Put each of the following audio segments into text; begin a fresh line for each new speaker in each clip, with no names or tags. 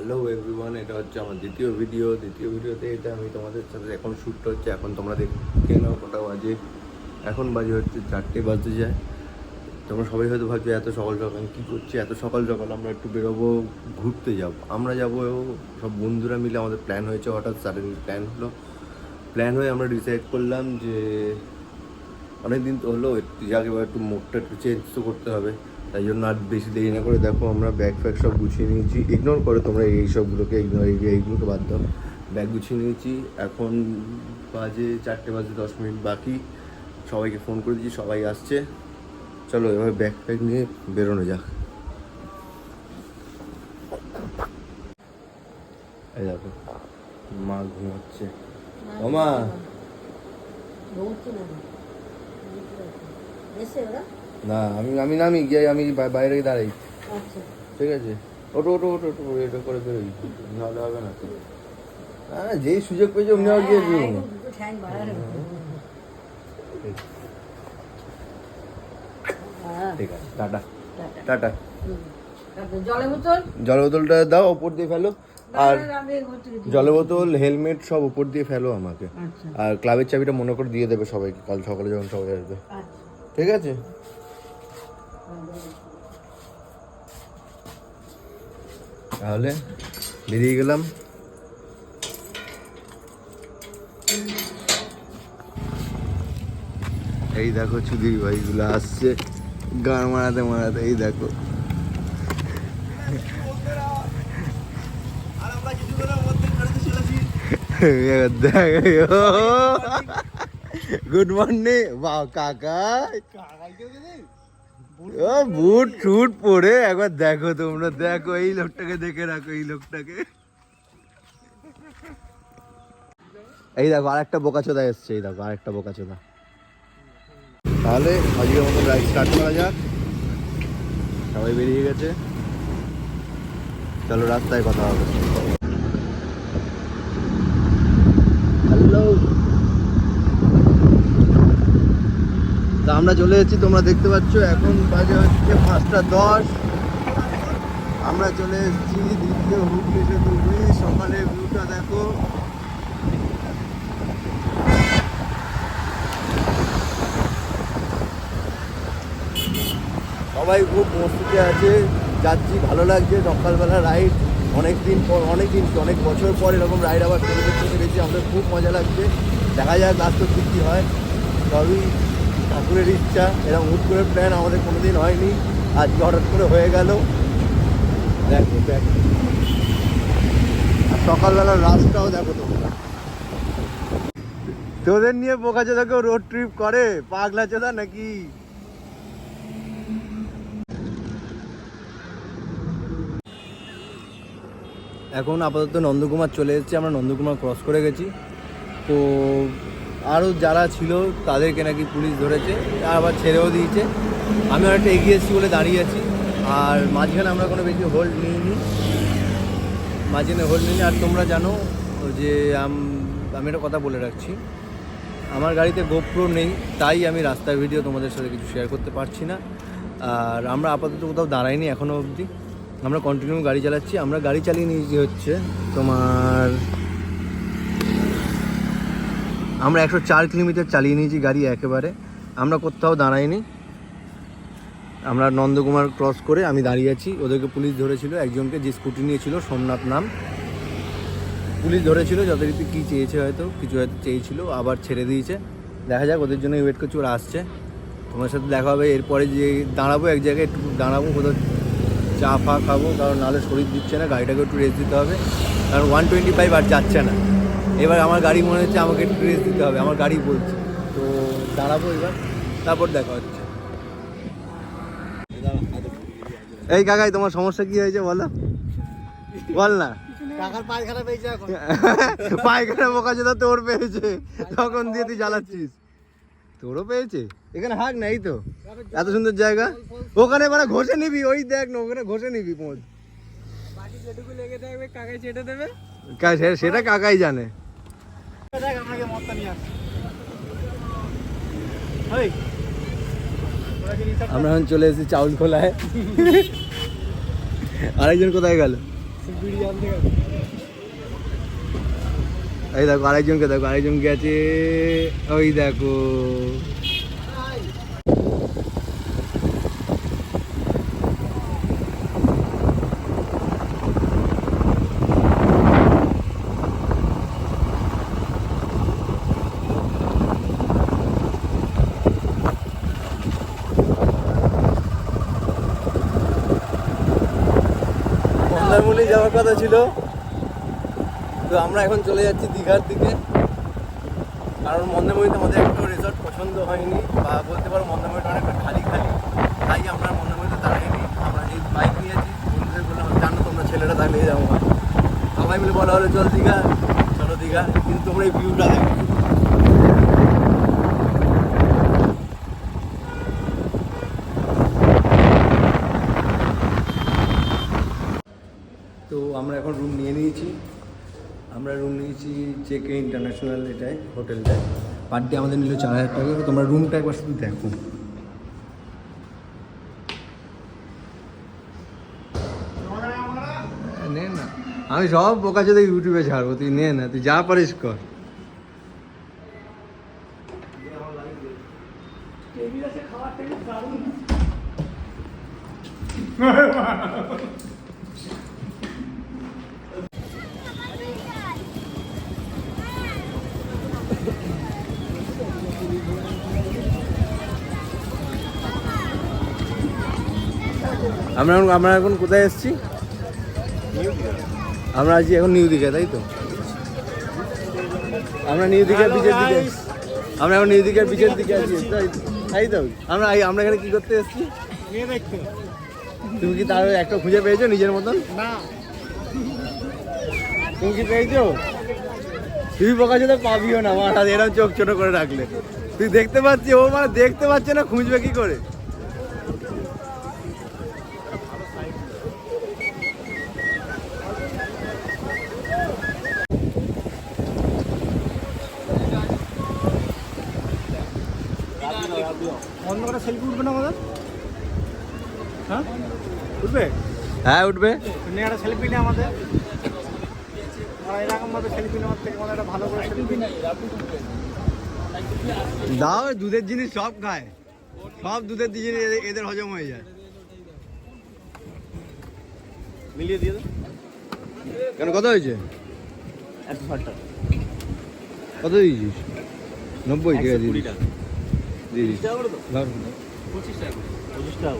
Hello everyone, এটা হচ্ছে আমার দ্বিতীয় ভিডিওতে এটা আমি তোমাদের সাথে এখন শ্যুটটা হচ্ছে। এখন তোমরা দেখে নাও কটা বাজে। এখন বাজে হচ্ছে 4টে বাজতে যায়। তোমরা সবাই হয়তো ভাবছো এত সকাল সকাল আমি কী করছি, এত সকাল সকাল আমরা একটু বেরোবো, ঘুরতে যাব। আমরা যাব সব বন্ধুরা মিলে, আমাদের প্ল্যান হয়েছে, হঠাৎ সাডেনলি প্ল্যান হয়ে আমরা ডিসাইড করলাম যে অনেক দিন তো হলো, একটু জায়গায় একটু মুডটা একটু চেঞ্জ তো করতে হবে। তাই জন্য আর বেশি দেরি না করে দেখো আমরা ব্যাগ ফ্যাগ সব গুছিয়ে নিয়েছি। ইগনোর করো তোমরা এই সবগুলোকে, এইগুলোকে বাদ দাও। ব্যাগ গুছিয়ে নিয়েছি। এখন বাজে 4টে বাজে 10 মিনিট বাকি। সবাইকে ফোন করে দিয়েছি, সবাই আসছে। চলো এবার ব্যাগ ফ্যাগ নিয়ে বেরোনো যাক। এই দেখো মা ঘুমাচ্ছে। ও মা, না আমি নামি গিয়ে আমি বাইরে দাঁড়াই। ঠিক আছে, ওটো এটা করে বেরোই, নাহলে হবে না তো। হ্যাঁ, যেই সুযোগ পেয়েছি অমনি আর গিয়ে ঠিক আছে, টাটা টাটা। জলের বোতলটা দাও, ওপর দিয়ে ফেলো। আর জলের বোতল, হেলমেট সব উপর দিয়ে ফেলো আমাকে। আর ক্লাবের চাবিটা মনে করে দিয়ে দেবে সবাইকে কাল সকালে যখন সবাই আসবে। ঠিক আছে, তাহলে বেরিয়ে গেলাম। এই দেখো চুদির ভাইগুলো আসছে গান মারাতে। এই দেখো গুড মর্নিং। বাহ কাকা, ও বুট শুট পরে একবার দেখো, তোমরা দেখো এই লোকটাকে, দেখে রাখো এই লোকটাকে। এই দেখো আরেকটা বোকাচোদা এসছে, এই দেখো আরেকটা বোকাচোদা। তাহলে আজকের মতো রাইড স্টার্ট করা যাক। সবাই বেরিয়ে গেছে, চলো রাস্তায় কথা হবে। হ্যালো, তা আমরা চলে এসেছি, তোমরা দেখতে পাচ্ছ। এখন বাজে হচ্ছে 5টা 10। আমরা চলে এসেছি দ্বিতীয় হুগলি সেতু ব্রিজ। সকালের ভিউটা দেখো। সবাই খুব মস্তিতে আছে, যাচ্ছি, ভালো লাগছে। সকালবেলা রাইড, অনেক বছর পর এরকম রাইড আবার শুরু করতে পেরেছি। আমাদের খুব মজা লাগছে। দেখা যাক লাস্ট অব্দি কী হয়, সবই ঠাকুরের ইচ্ছা। এরকম হুট করে প্ল্যান আমাদের কোনোদিন হয়নি, আজকে হঠাৎ করে হয়ে গেল। দেখো আর সকালবেলার রাস্তাও দেখো তোমরা। তোদের নিয়ে বোকাচোদাকেও রোড ট্রিপ করে, পাগলা চোদা নাকি? এখন আপাতত নন্দকুমার চলে এসেছি আমরা, নন্দকুমার ক্রস করে গেছি। তো আরও যারা ছিল তাদেরকে নাকি পুলিশ ধরেছে, আবার ছেড়েও দিয়েছে। আমি অনেকটা এগিয়ে এসেছি বলে দাঁড়িয়ে আছি। আর মাঝখানে আমরা কোনো বেশি হোল্ড নিইনি। আর তোমরা জানো যে আমি একটা কথা বলে রাখছি, আমার গাড়িতে গোপ্রো নেই, তাই আমি রাস্তার ভিডিও তোমাদের সাথে কিছু শেয়ার করতে পারছি না। আর আমরা আপাতত কোথাও দাঁড়াইনি এখনও অবধি, আমরা কন্টিনিউ গাড়ি চালাচ্ছি। আমরা গাড়ি চালিয়ে নিয়েছি হচ্ছে তোমার, আমরা 104 কিলোমিটার চালিয়ে নিয়েছি গাড়ি একেবারে। আমরা কোথাও দাঁড়াইনি, আমরা নন্দকুমার ক্রস করে আমি দাঁড়িয়ে আছি। ওদেরকে পুলিশ ধরেছিল, একজনকে যে স্কুটি নিয়েছিল, সোমনাথ নাম, পুলিশ ধরেছিল। যথারীতি কী চেয়েছে, কিছু হয়তো চেয়েছিল, আবার ছেড়ে দিয়েছে। দেখা যাক, ওদের জন্য ওয়েট করছি, ওরা আসছে। তোমার সাথে দেখা হবে এরপরে। যে দাঁড়াবো এক জায়গায়, একটু দাঁড়াবো, কোথাও চা ফা খাবো, কারণ নাহলে শরীর দিচ্ছে না। গাড়িটাকে একটু রেস্ট দিতে হবে, কারণ 125 আর যাচ্ছে না। এবার আমার গাড়ি মনে হচ্ছে আমাকে একটু রেস্ট দিতে হবে, আমার গাড়ি বলছে। তো দাঁড়াবো এবার, তারপর দেখা হচ্ছে। এই কাকাই, তোমার সমস্যা কি হয়েছে বলো, বল না। পায়খানা বোকাচোদা তোর পেয়েছে, তখন দিয়ে তুই জ্বালাচ্ছিস। তোরও পেয়েছে? এখানে হাঁক নাই তো, এত সুন্দর জায়গা। ওখানে মানে ঘষে নিবি, ওই দেখ না, ওখানে ঘষে নিবি পৌঁছ। সেটা কাকাই জানে। আমরা এখন চলে এসেছি চাউল খোলায়। আরেকজন কোথায় গেল? এই দেখো আরেকজনকে দেখো, আরেকজন গেছে, ওই দেখো। মন্দারমণি যাওয়ার কথা ছিল, তো আমরা এখন চলে যাচ্ছি দীঘার দিকে। কারণ মন্দারমণিতে আমাদের একটু রিসর্ট পছন্দ হয়নি, বা বলতে পারো মন্দারমণিটা অনেকটা খালি খালি, তাই আমরা মন্দারমণিতে দাঁড়াইনি। আমরা এই বাইক নিয়েছি, বন্ধুদের বললাম জানো তোমরা ছেলেরা দাঁড়িয়ে যাবো, সবাই মিলে বলা হলো চল দীঘা, চলো দীঘা। কিন্তু তোমরা এই ভিউটা দেখো, তো আমরা এখন রুম নিয়ে নিয়েছি। আমরা রুম নিয়েছি জেকে ইন্টারন্যাশনাল, এটাই হোটেলটায়। পার ডে আমাদের নিল 4000 টাকা। তোমরা রুমটা একবার শুধু দেখো, নে না, আমি সব বোকা চোদা ইউটিউবে ছাড়বো, তুই নে না, তুই যা পারিস কর। আমরা এখন কোথায় এসেছি? আমরা আছি এখন নিউ দীঘা, তাই তো? আমরা নিউ দীঘার বিচের দিকে, আমরা এখন নিউ দীঘার বিচের দিকে আছি, তাই তো? আমরা এখানে কি করতে এসেছি? তুমি কি তার একটা খুঁজে পেয়েছো নিজের মতন? না, তুমি কি পেয়েছো? তুই বোকা যেতে পাবিও না, মাথা এরকম চোখ ছোট করে রাখলে। তুই দেখতে পাচ্ছি, ও মানে দেখতে পাচ্ছে না, খুঁজবে কি করে?
অন্য করে সেলফি উঠবে না আমাদের? হ্যাঁ উঠবে,
হ্যাঁ উঠবে।
তুমি একটা সেলফি নিয়ে আমাদের, এরকমভাবে সেলফি নেওয়ার থেকে আমাদের একটা ভালো করে সেলফি নেই।
দাও, দুধের জিনিস সব খায়, সব দুধের জিনিস এদের হজম হয়ে যায়।
মিলিয়ে দিয়ে দাও।
কেন, কত হয়েছে?
160 টাকা।
কত দিয়েছিস? 90 টাকা দিয়ে
20 টাকা।
দিয়ে দিস।
25 টাকা 25 টাকা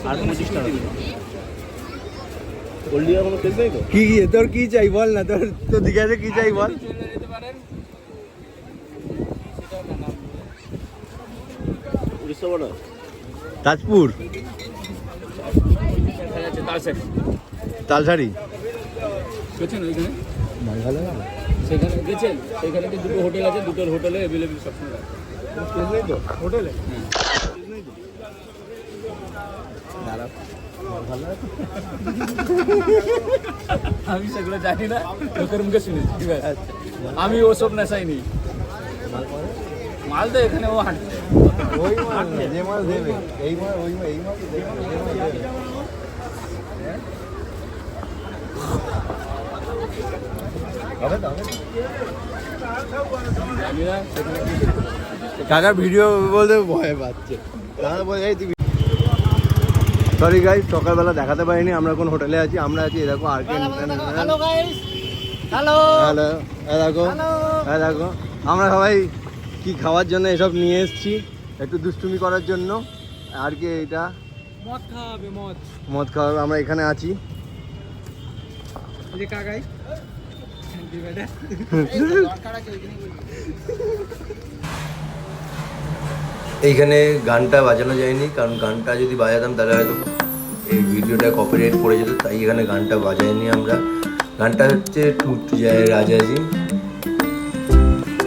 আর 25 টাকা। ওল্ডিয়া কোনো তেল নেই তো?
কি তোর কি চাই বল না, তোর দিঘাতে কি চাই বল?
উড়িষ্যা বর্ডার,
তাজপুর, তালসারি
গেছেন ওইখানে?
ভালো
সেখানে গেছেন? সেখানে কি দুটো হোটেল আছে, দুটোর হোটেলে অ্যাভেলেবেল সবসময় আছে।
নেই তো হোটেলে?
হ্যাঁ, আমি সেগুলো জানি না, লোকের মুখে শুনেছি। ঠিক আছে, আমি ওসব নেশাই নেই। মাল তো এখানে ও হাঁটছে,
ওই মাল না, যে মাল দেবে, এই মাল ওই মাল, এই মাল দেবে। হবে তো, হবে।
জানি না সেখানে কি।
কাকা ভিডিও বলতে ভয় পাচ্ছে, কাকা বলে এই তুই। সরি গাইস, সকালবেলা দেখাতে পারিনি আমরা কোন হোটেলে আছি। আমরা আছি এরকম RK international.
Hello guys, hello
hello, দেখো, দেখো আমরা সবাই কি খাওয়ার জন্য এসব নিয়ে এসেছি, একটু দুষ্টুমি করার জন্য। আর কি এটা
মদ খাওয়াবে,
মদ খাওয়াবে। আমরা এখানে আছি,
এই যে কাকাই
এইখানে গানটা বাজানো যায়নি, কারণ গানটা যদি বাজাতাম তাহলে হয়তো এই ভিডিওটা কপিরাইট পড়ে যেত, তাই এখানে গানটা বাজাইনি আমরা। গানটা হচ্ছে টুট যায় রাজাজি।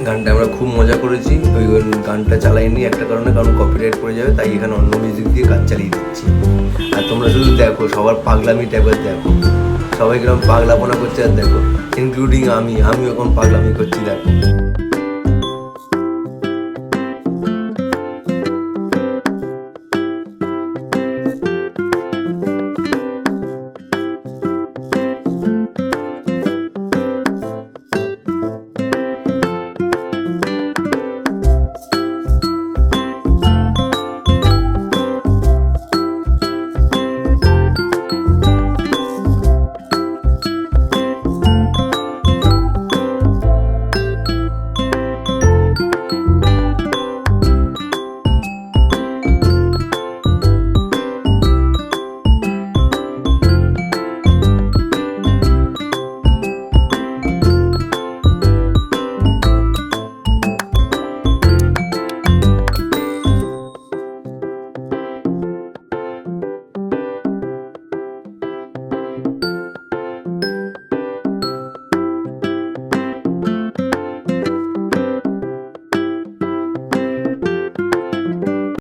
গানটা আমরা খুব মজা করেছি, ওই গানটা চালাইনি একটা কারণে, কারণ কপিরাইট পড়ে যাবে, তাই এখানে অন্য মিউজিক দিয়ে গান চালিয়ে দিচ্ছি। আর তোমরা শুধু দেখো, সবার পাগলামি টাইপের দেখো, সবাই কিরকম পাগলাপনা করছে, আর দেখো ইনক্লুডিং আমি এখন পাগলামি করছি, দেখো।